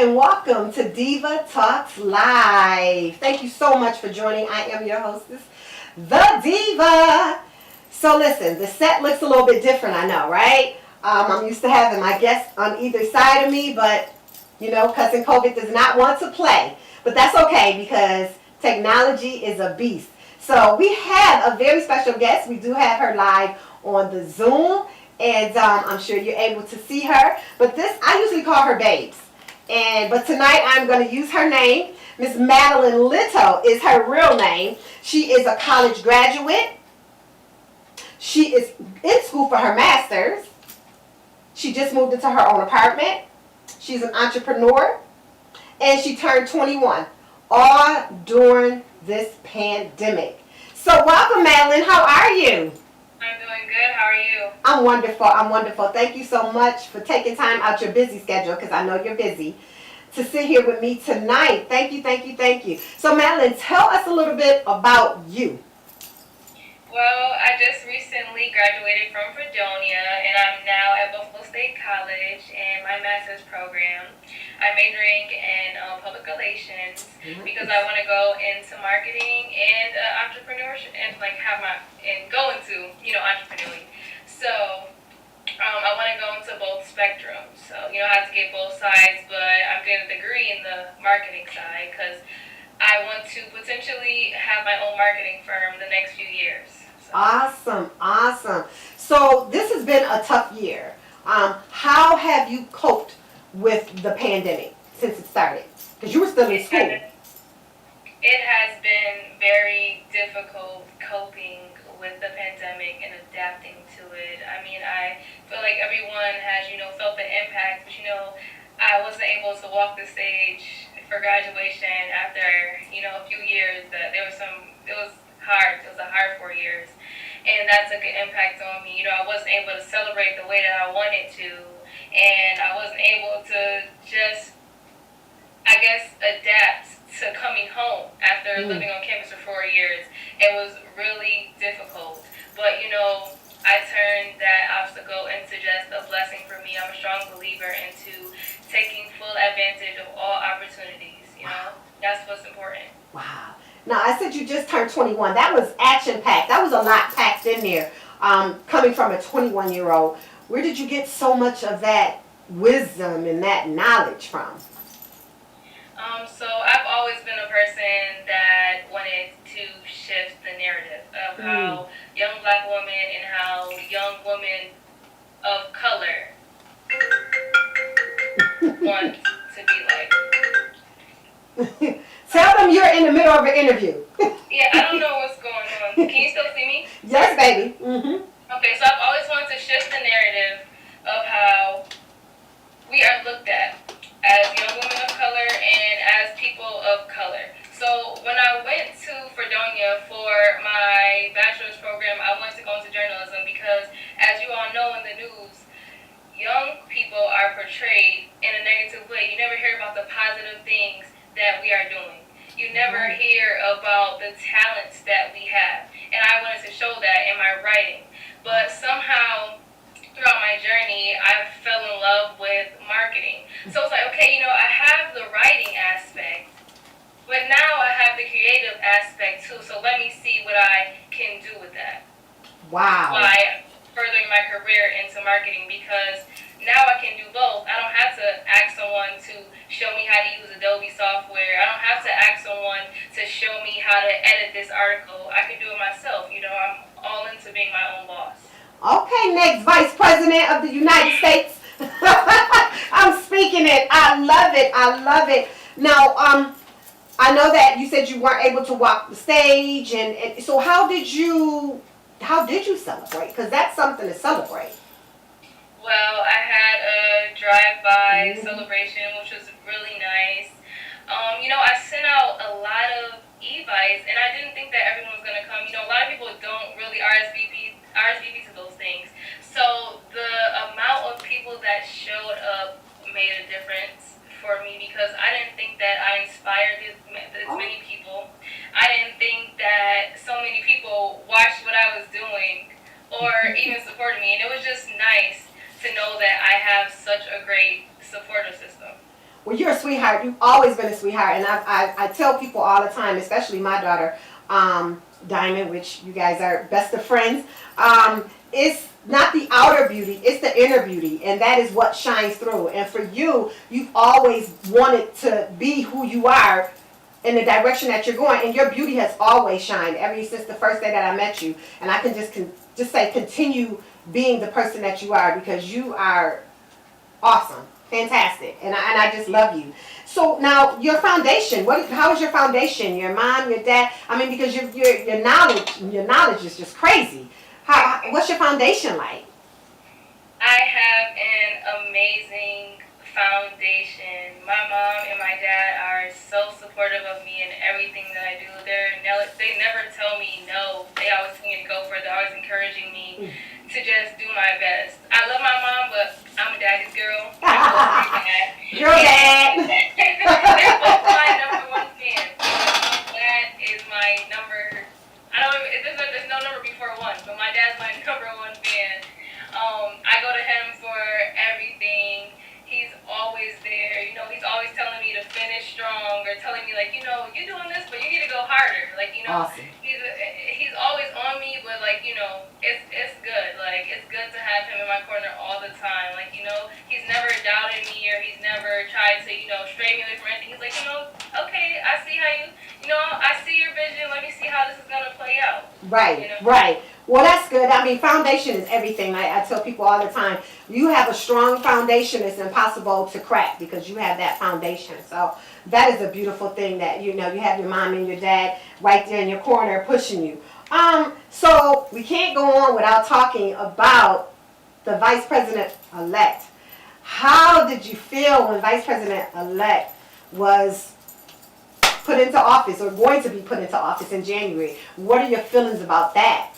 and welcome to Diva Talks Live. Thank you so much for joining. I am your hostess, the Diva. So listen, the set looks a little bit different, I know, right? I'm used to having my guests on either side of me, but you know, Cousin COVID does not want to play. But that's okay because technology is a beast. So we have a very special guest. We do have her live on the Zoom, and I'm sure you're able to see her. But I usually call her Babes. But tonight I'm going to use her name. Miss Madeline Little is her real name. She is a college graduate. She is in school for her master's. She just moved into her own apartment. She's an entrepreneur. And she turned 21, all during this pandemic. So welcome, Madeline. How are you? I'm doing good. How are you? I'm wonderful. I'm wonderful. Thank you so much for taking time out your busy schedule, because I know you're busy, to sit here with me tonight. Thank you, thank you, thank you. So Madeline, tell us a little bit about you. Well, I just recently graduated from Fredonia, and I'm now at Buffalo State College in my master's program. I'm majoring in public relations because I want to go into marketing and entrepreneurship and go into entrepreneuring. So I want to go into both spectrums. So I have to get both sides, but I'm getting a degree in the marketing side because I want to potentially have my own marketing firm the next few years. So. Awesome, awesome. So this has been a tough year. How have you coped with the pandemic since it started? Because you were still in school. It has been very difficult coping with the pandemic and adapting to it. I mean, I feel like everyone has, felt the impact, but I wasn't able to walk the stage for graduation after, a few years. It was hard. It was a hard 4 years. And that took an impact on me. I wasn't able to celebrate the way that I wanted to. And I wasn't able to just, adapt to coming home after living on campus for 4 years. It was really difficult. But, I turned that obstacle into just a blessing for me. I'm a strong believer into taking full advantage of all opportunities. That's what's important. Wow. Now, I said you just turned 21. That was action-packed. That was a lot packed in there. Coming from a 21-year-old, where did you get so much of that wisdom and that knowledge from? So I've always been a person that wanted to shift the narrative of how young black women and how young women of color want to be like. Tell them you're in the middle of an interview. Yeah, I don't know what's going on. Can you still see me? Yes, baby. Mm-hmm. Okay, so I've always wanted to shift the narrative of how we are looked at as young women of color and as people of color. So when I went to Fredonia for my bachelor's program, I wanted to go into journalism because, as you all know in the news, young people are portrayed in a negative way. You never hear about the positive things that we are doing. You never hear about the talents that we have. And I wanted to show that in my writing. But somehow, throughout my journey, I fell in love with marketing. So it's like, okay, I have the writing aspect, but now I have the creative aspect too. So let me see what I can do with that. Wow. That's why furthering my career into marketing, because now I can do both. I don't have to ask someone to show me how to use Adobe software. I don't have to ask someone to show me how to edit this article. I can do it myself. I'm all into being my own boss. Okay, next Vice President of the United States. I'm speaking it. I love it. I love it. Now, I know that you said you weren't able to walk the stage, and so how did you celebrate? Because that's something to celebrate. Well, I had a drive-by celebration, which was really nice. I sent out a lot of e-bites, and I didn't think that everyone was going to come. A lot of people don't really RSVP to those things. So the amount of people that showed up made a difference for me because I didn't think that I inspired this many people. I didn't think that so many people watched what I was doing or even supported me, and it was just nice to know that I have such a great supportive system. Well, you're a sweetheart. You've always been a sweetheart, and I tell people all the time, especially my daughter, Diamond, which you guys are best of friends. It's not the outer beauty, it's the inner beauty, and that is what shines through. And for you, you've always wanted to be who you are in the direction that you're going, and your beauty has always shined ever since the first day that I met you. And I can just say continue being the person that you are, because you are awesome, fantastic, and I just love you. So now your foundation, how is your foundation? Your mom, your dad? I mean, because your knowledge is just crazy. What's your foundation like? I have an amazing foundation. My mom and my dad are so supportive of me and everything that I do. They never tell me no. They always tell me to go further. They're always encouraging me to just do my best. I love my mom, but I'm a daddy's girl. Girl dad. They're both my number one fans. Dad is my number. There's no number before one, but my dad's my number one fan. I go to him for everything. He's always there. You know, he's always telling me to finish strong, or telling me, like, you know, you're doing this, but you need to go harder. Like, you know, awesome. He's always on me, but, like, you know, it's good. Like, it's good to have him in my corner all the time. Like, you know, he's never doubted me, or he's never tried to, you know, stray me away from anything. He's like, you know, okay, I see how I see your vision. Let me see how this is going to play out. Right, you know? right. Well, that's good. I mean, foundation is everything. I tell people all the time, you have a strong foundation. It's impossible to crack because you have that foundation. So that is a beautiful thing that, you know, you have your mom and your dad right there in your corner pushing you. So we can't go on without talking about the Vice President-elect. How did you feel when Vice President-elect was put into office, or going to be put into office in January? What are your feelings about that?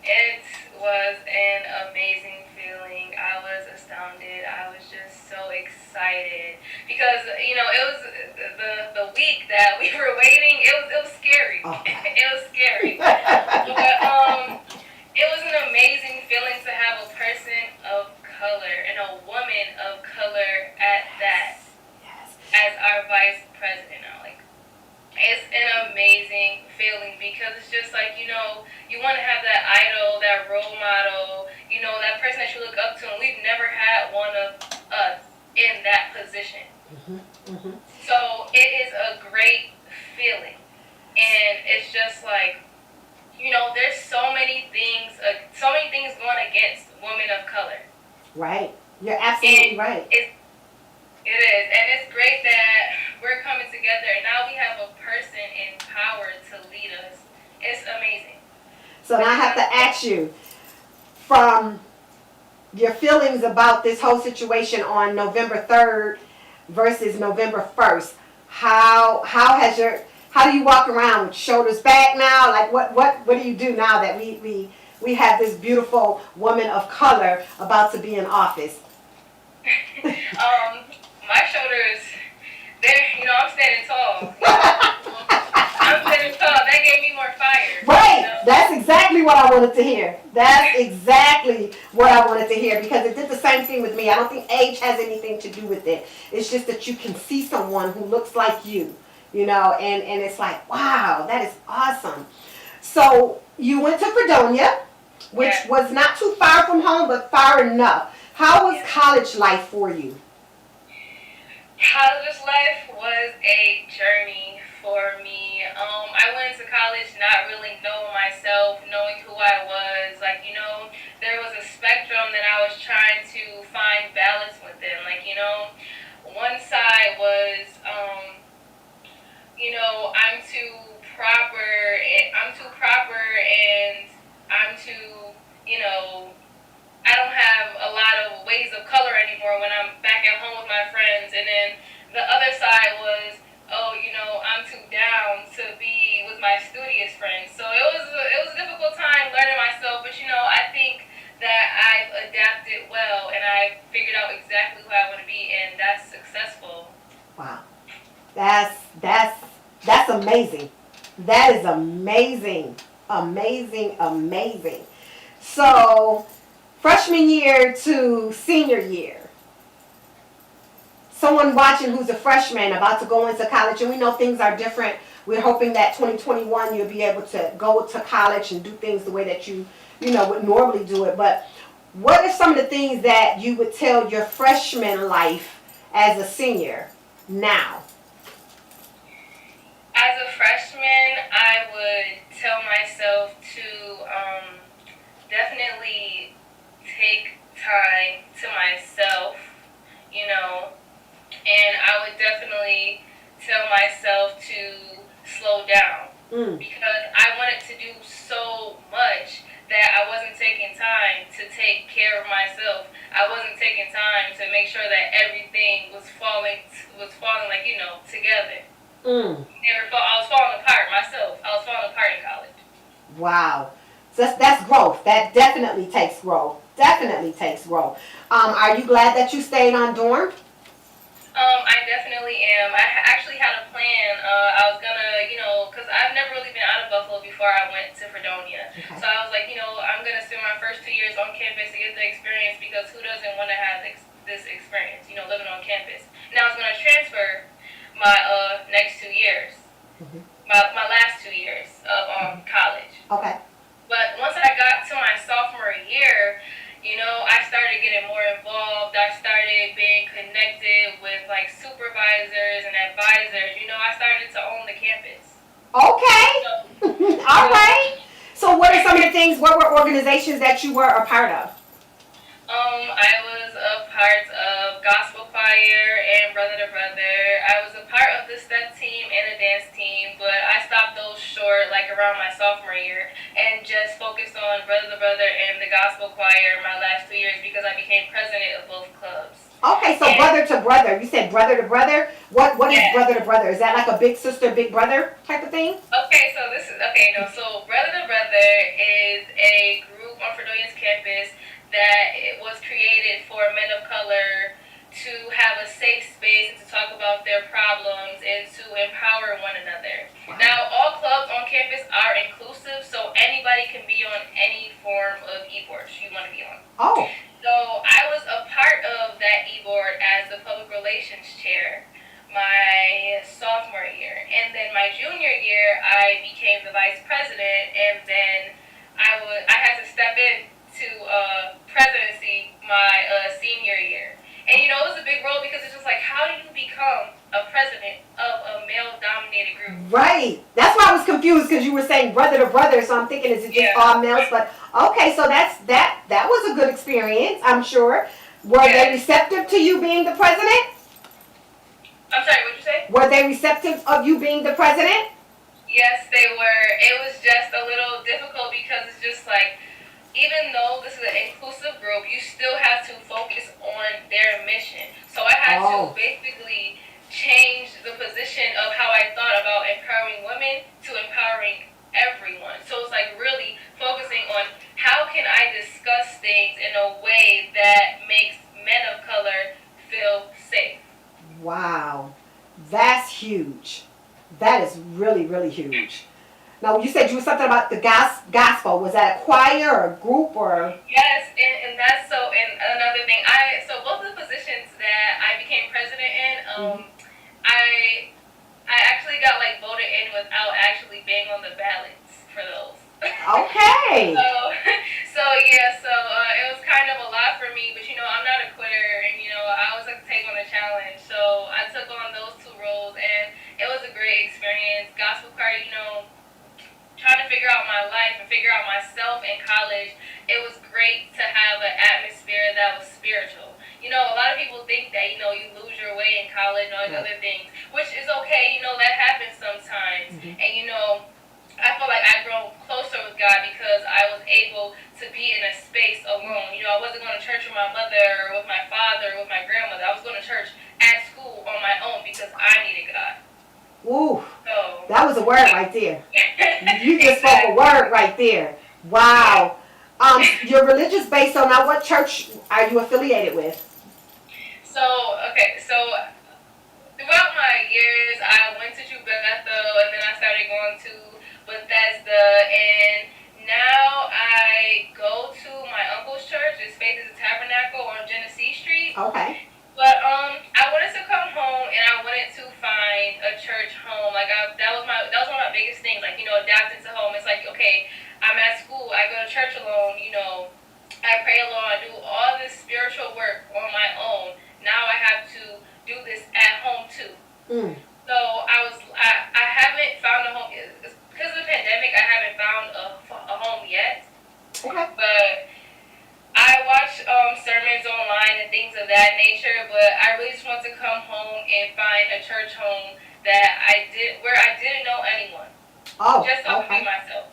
It was an amazing feeling. I was astounded. I was just so excited because, you know, it was the week that we were waiting. It was scary. Oh. It was scary. But it was an amazing feeling to have a person of color and a woman of color at that. Yes. As our vice president. It's an amazing feeling because it's just like, you know, you want to have that idol, that role model, you know, that person that you look up to, and we've never had one of us in that position. So it is a great feeling, and it's just like, you know, there's so many things going against women of color. Right. You're absolutely right. It is, and it's great that we're coming together, and now we have a person in power to lead us. It's amazing. So now I have to ask you, from your feelings about this whole situation on November 3rd versus November 1st, how do you walk around with shoulders back now? Like what do you do now that we have this beautiful woman of color about to be in office? My shoulders, you know, I'm standing tall. I'm standing tall. That gave me more fire. Right. You know? That's exactly what I wanted to hear. That's exactly what I wanted to hear, because it did the same thing with me. I don't think age has anything to do with it. It's just that you can see someone who looks like you know, and it's like, wow, that is awesome. So you went to Fredonia, which was not too far from home, but far enough. How was college life for you? College life was a journey for me. I went to college not really knowing myself, knowing who I was. Like, you know, there was a spectrum that I was trying to find balance within. Like, you know, one side was, you know, I'm too proper and I'm too, you know, I don't have a lot of ways of color anymore when I'm back at home with my friends. And then the other side was, oh, you know, I'm too down to be with my studious friends. So it was a difficult time learning myself, but, you know, I think that I've adapted well and I figured out exactly who I want to be, and that's successful. Wow. That's amazing. That is amazing. Amazing. So freshman year to senior year. someone watching who's a freshman about to go into college, and we know things are different. We're hoping that 2021 you'll be able to go to college and do things the way that you know, would normally do it. But what are some of the things that you would tell your freshman life as a senior now? As a freshman, I would tell myself to definitely take time to myself, you know, and I would definitely tell myself to slow down because I wanted to do so much that I wasn't taking time to take care of myself. I wasn't taking time to make sure that everything was falling like, you know, together. I was falling apart myself. I was falling apart in college. Wow. So that's growth. That definitely takes growth. Definitely takes growth. Are you glad that you stayed on dorm? I definitely am. I actually had a plan. I was gonna, you know, because I've never really been out of Buffalo before I went to Fredonia. Okay. So I was like, you know, I'm gonna spend my first 2 years on campus to get the experience because who doesn't want to have this experience, you know, living on campus. And I was gonna transfer my next 2 years, my last 2 years of college. Okay. But once I got to my sophomore year, you know, I started getting more involved. I started being connected with like supervisors and advisors. You know, I started to own the campus. Okay. So, All right. So what are some of the things, what were organizations that you were a part of? I was a part of gospel choir and Brother to Brother. I was a part of the step team and a dance team, but I stopped those short like around my sophomore year and just focused on Brother to Brother and the gospel choir my last 2 years because I became president of both clubs. Okay, so brother to brother. You said brother to brother. What is brother to brother? Is that like a big sister, big brother type of thing? Okay, so so Brother to Brother is a group on Fredonia's campus that it was created for men of color to have a safe space and to talk about their problems and to empower one another. Wow. Now, all clubs on campus are inclusive, so anybody can be on any form of e-board you want to be on. Oh. So I was a part of that e-board as the public relations chair my sophomore year. And then my junior year, I became the vice president, and then I had to step in to presidency my senior year. And you know, it was a big role because it's just like, how do you become a president of a male-dominated group? Right. That's why I was confused because you were saying brother to brother, so I'm thinking is it just all males? But okay, so that was a good experience, I'm sure. Were they receptive to you being the president? I'm sorry, what'd you say? Were they receptive of you being the president? Yes, they were. It was just a little difficult because it's just like, even though this is an inclusive group, you still have to focus on their mission. So I had to basically change the position of how I thought about empowering women to empowering everyone. So it's like really focusing on how can I discuss things in a way that makes men of color feel safe. Wow. That's huge. That is really, really huge. Now, you said you were something about the gospel. Was that a choir or a group or? Yes, and that's so. And another thing, so both of the positions that I became president in, I actually got like voted in without actually being on the ballots for those. Okay. So it was kind of a lot for me, but you know, I'm not a quitter, and you know, I always like to take on a challenge. So I took on those two roles, and it was a great experience. Gospel choir, you know, trying to figure out my life and figure out myself in college, it was great to have an atmosphere that was spiritual. You know, a lot of people think that, you know, you lose your way in college and all these other things, which is okay, you know, that happens sometimes. And, you know, I feel like I've grown closer with God because I was able to be in a space alone. You know, I wasn't going to church with my mother or with my father or with my grandmother. I was going to church at school on my own because I needed God. Ooh, so, that was a word right there. You just spoke a word right there. Wow. Your religious base, so now what church are you affiliated with? So throughout my years, I went to Bethel, and then I started going to Bethesda, and now I go to my uncle's church. It's Faith is a Tabernacle on Genesee Street. Okay. But I wanted to come a church home. Like that was one of my biggest things. Like adapting to home. It's like okay, I'm at school. I go to church alone. I pray alone. I do all this spiritual work on my own. Now I have to do this at home too. Mm. So I haven't found a home because of the pandemic. I haven't found a home yet. Okay. But I watch sermons online and things of that nature, but I really just want to come home and find a church home where I didn't know anyone. Oh, Just so I okay. could be myself.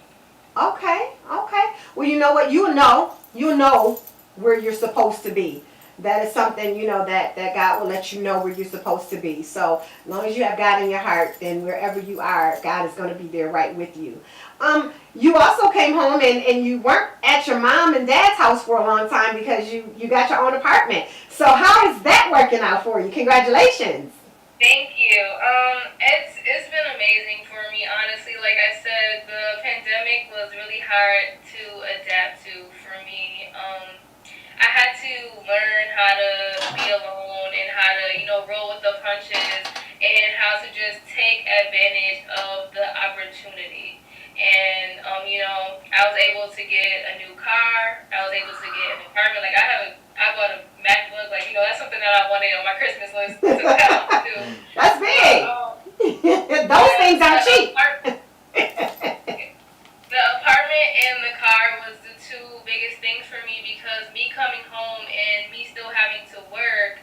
Okay, okay. Well, you know what? You know where you're supposed to be. That is something, that God will let you know where you're supposed to be. So as long as you have God in your heart, then wherever you are, God is going to be there right with you. You also came home and you weren't at your mom and dad's house for a long time because you got your own apartment. So how is that working out for you? Congratulations. Thank you. It's been amazing for me, honestly. Like I said, the pandemic was really hard to adapt to for me. I had to learn how to be alone and how to, roll with the punches and how to just take advantage of the opportunity. And I was able to get a new car. I was able to get an apartment. Like I bought a MacBook. Like that's something that I wanted on my Christmas list to come to. That's big. Those things are cheap. The apartment and the car was the two biggest things for me because me coming home and me still having to work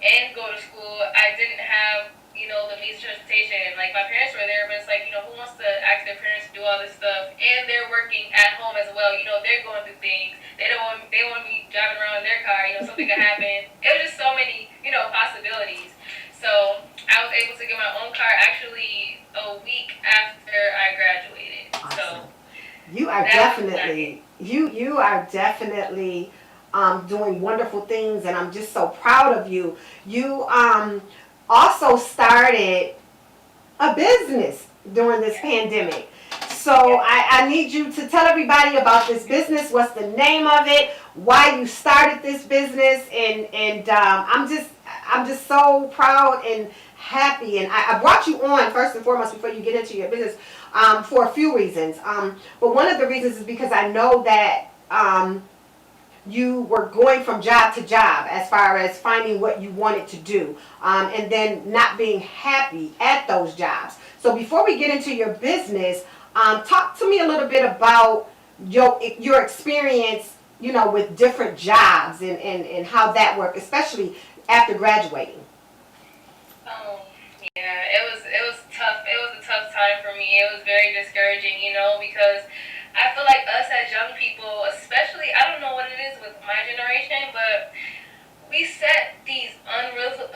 and go to school, I didn't have, the means of transportation. Like my parents were there, but it's like, who wants to ask their parents to do all this stuff? And they're working at home as well. They're going through things. They want me driving around in their car, something could happen. It was just so many, possibilities. So I was able to get my own car actually a week after I graduated. Awesome. So you are definitely doing wonderful things, and I'm just so proud of you. You also started a business during this pandemic. So I need you to tell everybody about this business. What's the name of it? Why you started this business? And I'm just so proud and happy. And I brought you on first and foremost before you get into your business for a few reasons. But one of the reasons is because I know that you were going from job to job as far as finding what you wanted to do, and then not being happy at those jobs. So before we get into your business, talk to me a little bit about your experience, with different jobs and how that worked, especially after graduating. Yeah, it was tough. It was a tough time for me. It was very discouraging, because I feel like us as young people, especially, I don't know what it is with my generation, but we set these unrealistic